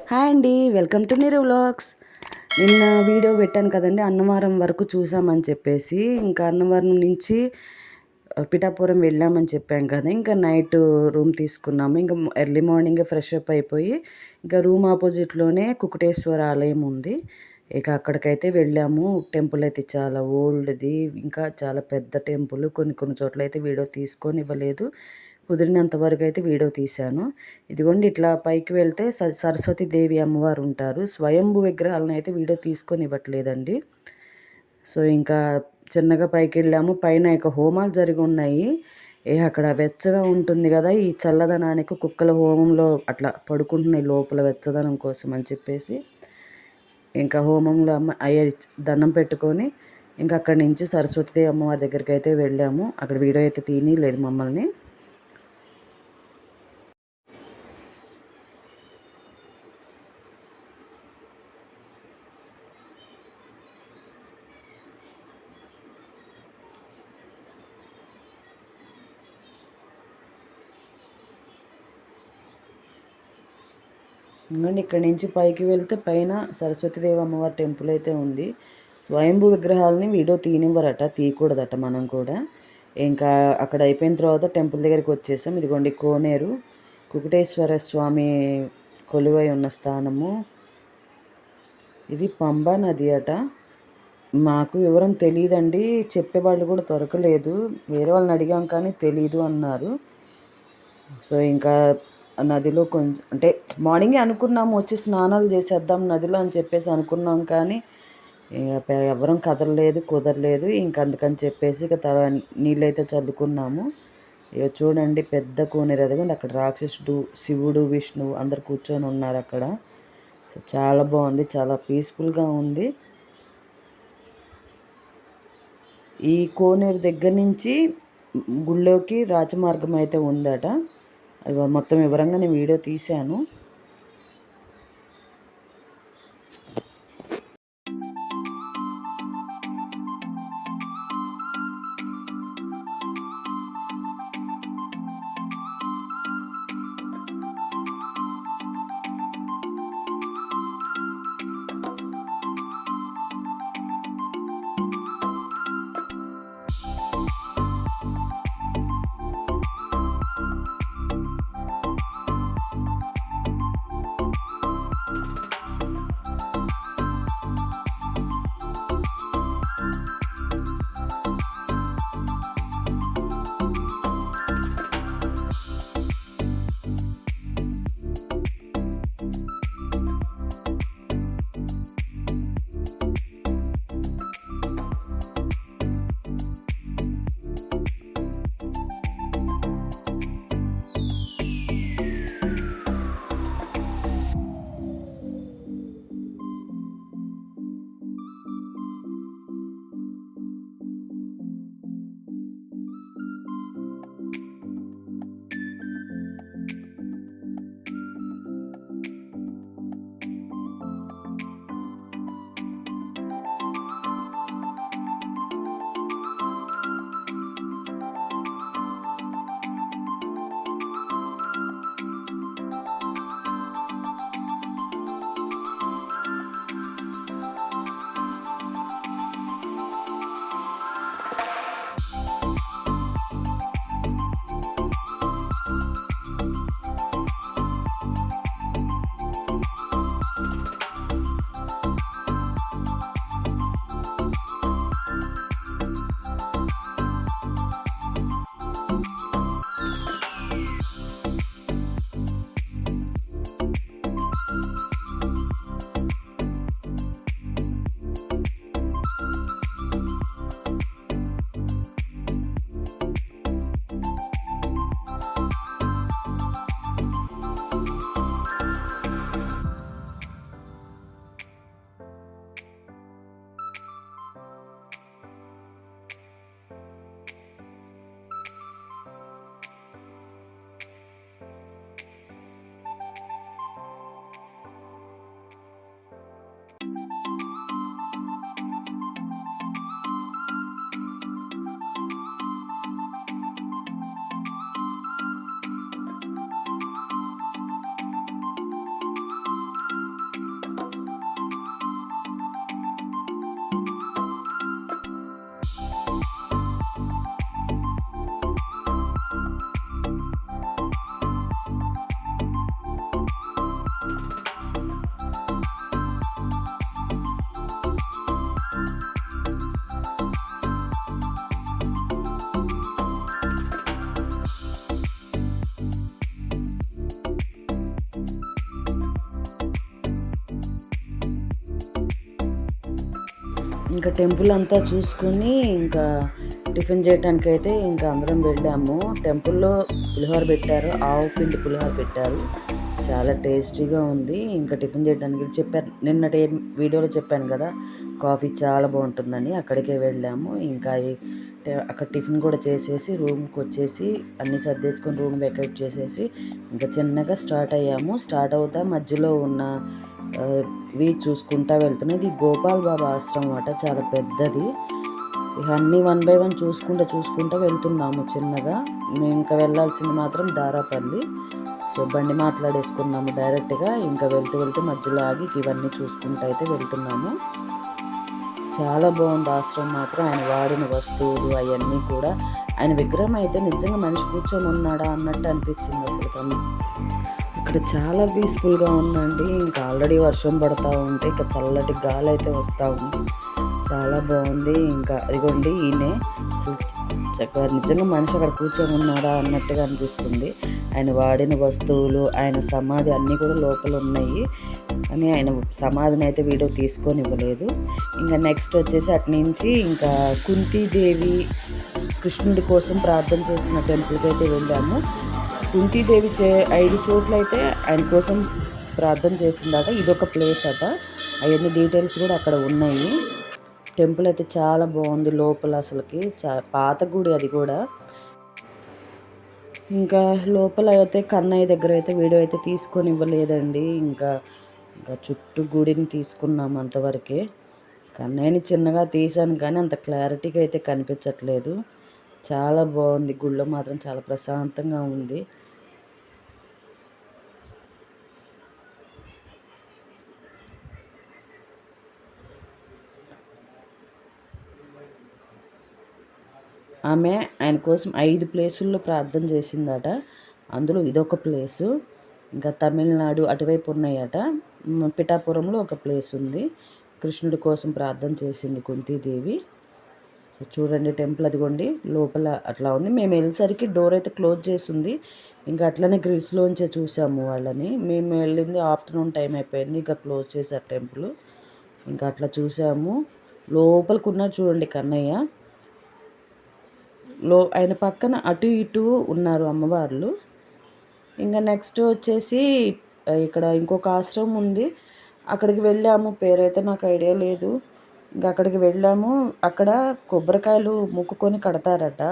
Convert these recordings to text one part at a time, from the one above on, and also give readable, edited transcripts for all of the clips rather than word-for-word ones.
Hi అండి, welcome to నీరు vlogs. నిన్న వీడియో పెట్టాను కదండి, అన్నవరం వరకు చూసామని చెప్పేసి. ఇంకా అన్నవరం నుంచి పిఠాపురం వెళ్ళామని చెప్పాం కదా. ఇంకా నైట్ రూమ్ తీసుకున్నాము. ఇంకా ఎర్లీ మార్నింగ్ ఫ్రెష్ అప్ అయిపోయి ఇంకా రూమ్ ఆపోజిట్లోనే కుకుటేశ్వర ఆలయం ఉంది. ఇక అక్కడికైతే వెళ్ళాము. టెంపుల్ అయితే చాలా ఓల్డ్ది, ఇంకా చాలా పెద్ద టెంపుల్. కొన్ని కొన్ని చోట్ల అయితే వీడియో తీసుకొని ఇవ్వలేదు, కుదిరినంత వరకు అయితే వీడియో తీశాను. ఇదిగోండి, ఇట్లా పైకి వెళ్తే సరస్వతి దేవి అమ్మవారు ఉంటారు. స్వయంభు విగ్రహాలను అయితే వీడియో తీసుకొని ఇవ్వట్లేదండి. సో ఇంకా చిన్నగా పైకి వెళ్ళాము. పైన ఇక హోమాలు జరిగి ఉన్నాయి. అక్కడ వెచ్చగా ఉంటుంది కదా, ఈ చల్లదనానికి కుక్కల హోమంలో అట్లా పడుకుంటున్నాయి లోపల వెచ్చదనం కోసం అని చెప్పేసి. ఇంకా హోమంలో అయ్యే దండం పెట్టుకొని ఇంకా అక్కడి నుంచి సరస్వతిదేవి అమ్మవారి దగ్గరికి అయితే వెళ్ళాము. అక్కడ వీడియో అయితే తీయలేదు మమ్మల్ని. ఇంకోండి, ఇక్కడి నుంచి పైకి వెళ్తే పైన సరస్వతిదేవి అమ్మవారి టెంపుల్ అయితే ఉంది. స్వయంభూ విగ్రహాలని వీడియో తీయనివ్వరట, తీయకూడదట మనం కూడా. ఇంకా అక్కడ అయిపోయిన తర్వాత టెంపుల్ దగ్గరికి వచ్చేసాం. ఇదిగోండి కోనేరు, కుకుటేశ్వర స్వామి కొలువై ఉన్న స్థానము. ఇది పంబా నది అట. మాకు వివరం తెలియదండి, చెప్పేవాళ్ళు కూడా దొరకలేదు. వేరే వాళ్ళని అడిగాం కానీ తెలీదు అన్నారు. సో ఇంకా నదిలో కొంచెం అంటే మార్నింగే అనుకున్నాము వచ్చి స్నానాలు చేసేద్దాం నదిలో అని చెప్పేసి అనుకున్నాం, కానీ ఎవరం కదలలేదు, కుదరలేదు. ఇంక అందుకని చెప్పేసి ఇక నీళ్ళైతే చల్లుకున్నాము. ఇక చూడండి, పెద్ద కోనేరు. అదిగోండి అక్కడ రాక్షసుడు, శివుడు, విష్ణువు అందరు కూర్చొని ఉన్నారు అక్కడ. సో చాలా బాగుంది, చాలా పీస్ఫుల్గా ఉంది. ఈ కోనేరు దగ్గర నుంచి గుళ్ళోకి రాజమార్గం అయితే ఉందట. మొత్తం వివరంగా నేను వీడియో తీశాను. ఇంకా టెంపుల్ అంతా చూసుకొని ఇంకా టిఫిన్ చేయడానికి అయితే ఇంకా అందరం వెళ్ళాము. టెంపుల్లో పులిహోర పెట్టారు, ఆవు పిండి పులిహోర పెట్టారు, చాలా టేస్టీగా ఉంది. ఇంకా టిఫిన్ చేయడానికి చెప్పాను, నిన్నటి వీడియోలో చెప్పాను కదా కాఫీ చాలా బాగుంటుందని, అక్కడికే వెళ్ళాము. ఇంకా అక్కడ టిఫిన్ కూడా చేసేసి రూమ్కి వచ్చేసి అన్నీ సర్దేసుకొని రూమ్ వెకేట్ చేసేసి ఇంకా చిన్నగా స్టార్ట్ అయ్యాము. స్టార్ట్ అవుతా మధ్యలో ఉన్న చూసుకుంటా వెళ్తున్నాం. ఇది గోపాల్ బాబా ఆశ్రమం అన్నమాట, చాలా పెద్దది. ఇవన్నీ 1 బై 1 చూసుకుంటూ వెళ్తున్నాము చిన్నగా. మేము ఇంకా వెళ్ళాల్సింది మాత్రం దారాపల్లి. సో బండి మాట్లాడేసుకున్నాము డైరెక్ట్గా. ఇంకా వెళ్తూ మధ్యలో ఆగి ఇవన్నీ చూసుకుంటూ అయితే వెళ్తున్నాము. చాలా బాగుంది ఆశ్రమం మాత్రం. ఆయన వాడిన వస్తువులు అవన్నీ కూడా, ఆయన విగ్రహం అయితే నిజంగా మనిషి కూర్చొని ఉన్నాడా అన్నట్టు అనిపించింది అసలు. ఇక్కడ చాలా పీస్ఫుల్గా ఉందండి. ఇంకా ఆల్రెడీ వర్షం పడతా ఉంటే ఇంకా చల్లటి గాలి అయితే వస్తూ ఉంది, చాలా బాగుంది. ఇంకా అదిగోండి ఈయనే నిజంగా మనిషి అక్కడ కూర్చొని ఉన్నాడా అన్నట్టుగా అనిపిస్తుంది. ఆయన వాడిన వస్తువులు, ఆయన సమాధి అన్నీ కూడా లోపల ఉన్నాయి. అని ఆయన సమాధిని అయితే వీడియో తీసుకొని ఇవ్వలేదు. ఇంకా నెక్స్ట్ వచ్చేసి అటు నుంచి ఇంకా కుంతీదేవి కృష్ణుడి కోసం ప్రార్థన చేసిన టెంపుల్కి అయితే వెళ్ళాము. కుంతీదేవి 5 చోట్ల అయితే ఆయన కోసం ప్రార్థన చేసిందట. ఇదొక ప్లేస్ అట. అవన్నీ డీటెయిల్స్ కూడా అక్కడ ఉన్నాయి. టెంపుల్ అయితే చాలా బాగుంది లోపల, అసలుకి పాత గుడి అది కూడా. ఇంకా లోపల అయితే కన్నయ్య దగ్గర అయితే వీడియో అయితే తీసుకొని ఇవ్వలేదండి. ఇంకా చుట్టూ గుడిని తీసుకున్నాము అంతవరకే. కన్నయ్యని చిన్నగా తీసాను కానీ అంత క్లారిటీగా అయితే కనిపించట్లేదు. చాలా బాగుంది, గుడిలో మాత్రం చాలా ప్రశాంతంగా ఉంది. ఆమె ఆయన కోసం 5 ప్లేసుల్లో ప్రార్థన చేసిందట. అందులో ఇదొక ప్లేసు. ఇంకా తమిళనాడు అటువైపు ఉన్నాయట. పిఠాపురంలో ఒక ప్లేస్ ఉంది, కృష్ణుడి కోసం ప్రార్థన చేసింది కుంతీదేవి. చూడండి టెంపుల్ అదిగోండి లోపల అట్లా ఉంది. మేము వెళ్ళేసరికి డోర్ అయితే క్లోజ్ చేసి ఉంది. ఇంకా అట్లనే గ్రిల్స్లోంచే చూసాము వాళ్ళని. మేము వెళ్ళింది ఆఫ్టర్నూన్ టైం అయిపోయింది, ఇంకా క్లోజ్ చేశారు టెంపుల్. ఇంకా అట్లా చూసాము. లోపలికి ఉన్నారు చూడండి కన్నయ్య. ఆయన పక్కన అటు ఇటు ఉన్నారు అమ్మవార్లు. ఇంకా నెక్స్ట్ వచ్చేసి ఇక్కడ ఇంకొక ఆశ్రమం ఉంది, అక్కడికి వెళ్ళాము. పేరైతే నాకు ఐడియా లేదు. ఇంకా అక్కడికి వెళ్ళాము. అక్కడ కొబ్బరికాయలు మొక్కుకొని కడతారట.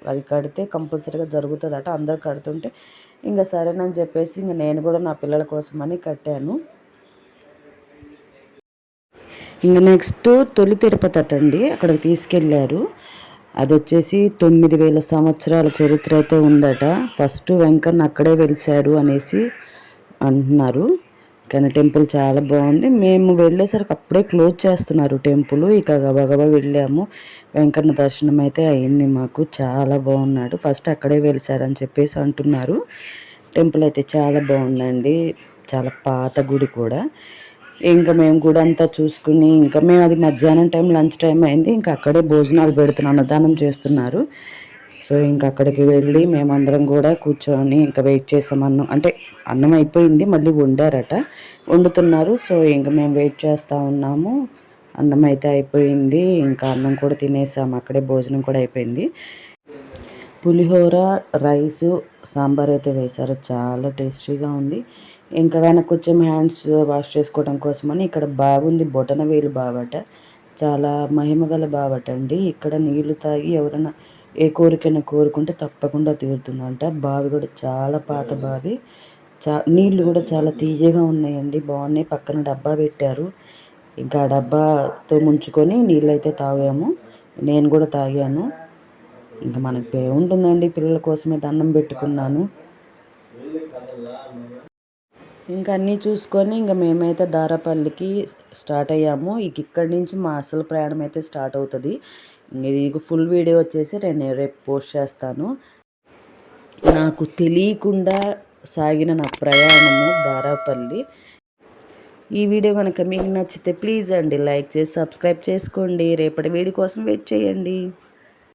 అది కడితే కంపల్సరీగా జరుగుతుందట. అందరు కడుతుంటే ఇంకా సరేనని చెప్పేసి ఇంకా నేను కూడా నా పిల్లల కోసమని కట్టాను. ఇంకా నెక్స్ట్ తొలి తిరుపతి అటండి, అక్కడికి తీసుకెళ్ళారు. అది వచ్చేసి 9000 సంవత్సరాల చరిత్ర అయితే ఉందట. ఫస్ట్ వెంకన్న అక్కడే వెలిశాడు అనేసి అంటున్నారు. కానీ టెంపుల్ చాలా బాగుంది. మేము వెళ్ళేసరికి అప్పుడే క్లోజ్ చేస్తున్నారు టెంపుల్. ఇక గబగబా వెళ్ళాము. వెంకన్న దర్శనం అయితే అయింది మాకు. చాలా బాగున్నాడు, ఫస్ట్ అక్కడే వెలిశారని చెప్పేసి అంటున్నారు. టెంపుల్ అయితే చాలా బాగుందండి, చాలా పాత గుడి కూడా. ఇంకా మేము గుడి అంతా చూసుకుని ఇంకా మేము అది మధ్యాహ్నం టైం లంచ్ టైం అయింది. ఇంకా అక్కడే భోజనాలు పెడుతున్నారు, అన్నదానం చేస్తున్నారు. సో ఇంకా అక్కడికి వెళ్ళి మేమందరం కూడా కూర్చొని ఇంకా వెయిట్ చేసాం. అన్నం అయిపోయింది, మళ్ళీ వండుతున్నారు. సో ఇంకా మేము వెయిట్ చేస్తూ ఉన్నాము. అన్నం అయితే అయిపోయింది, ఇంకా అన్నం కూడా తినేసాము, అక్కడే భోజనం కూడా అయిపోయింది. పులిహోర, రైసు, సాంబార్ అయితే వేశారు, చాలా టేస్టీగా ఉంది. ఇంకా వెనక్కి వచ్చాము హ్యాండ్స్ వాష్ చేసుకోవడం కోసమని. ఇక్కడ బాగుంది, బొటనవేలు బావట, చాలా మహిమగల బావట అండి. ఇక్కడ నీళ్లు తాగి ఎవరైనా ఏ కోరికైనా కోరుకుంటే తప్పకుండా తీరుతుందంట. బావి కూడా చాలా పాత బావి, నీళ్లు కూడా చాలా తీయగా ఉన్నాయండి, బాగున్నాయి. పక్కన డబ్బా పెట్టారు, ఇంకా ఆ డబ్బాతో ముంచుకొని నీళ్ళు అయితే తాగాము. నేను కూడా తాగాను. ఇంకా మనకు ఉంటుందండి, పిల్లల కోసమే దండం పెట్టుకున్నాను. ఇంకా అన్నీ చూసుకొని ఇంకా మేమైతే దారాపల్లికి స్టార్ట్ అయ్యాము. ఇక్కడి నుంచి మా అసలు ప్రయాణం అయితే స్టార్ట్ అవుతుంది. ఇది ఫుల్ వీడియో వచ్చేసి నేను రేపు పోస్ట్ చేస్తాను. నాకు తెలియకుండా సాగిన నా ప్రయాణము దారాపల్లి. ఈ వీడియో కనుక మీకు నచ్చితే ప్లీజ్ అండి లైక్ చేసి సబ్స్క్రైబ్ చేసుకోండి. రేపటి వీడియో కోసం వెయిట్ చేయండి.